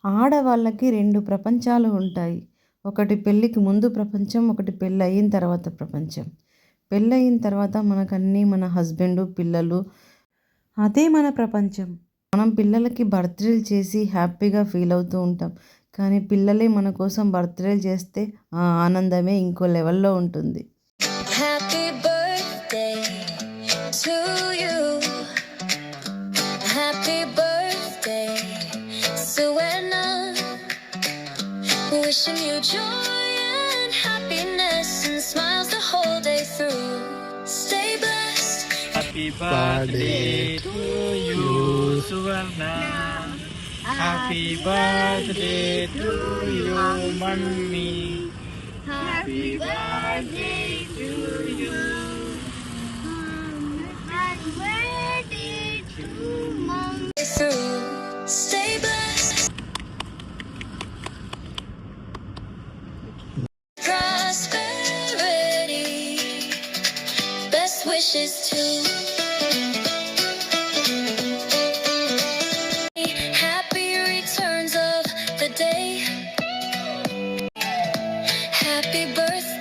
ఆడవాళ్ళకి 2 ప్రపంచాలు ఉంటాయి. ఒకటి పెళ్ళికి ముందు ప్రపంచం, ఒకటి పెళ్ళయిన తర్వాత ప్రపంచం. పెళ్ళయిన తర్వాత మనకన్నీ మన హస్బెండు, పిల్లలు అదే మన ప్రపంచం. మనం పిల్లలకి బర్త్‌డేలు చేసి హ్యాపీగా ఫీల్ అవుతూ ఉంటాం. కానీ పిల్లలే మన కోసం బర్త్‌డేలు చేస్తే ఆ ఆనందమే ఇంకో లెవెల్‌లో ఉంటుంది. Happy birthday to you. Happy birthday, Suena. Wishing you joy and happiness and smiles the whole day through. Stay blessed. Happy birthday to you, Suvarna. Happy birthday to you, Mummy. Happy birthday to you. Happy birthday to Mom. Through. Stay blessed. Prosperity. Best wishes to happy returns of the day. Happy birthday.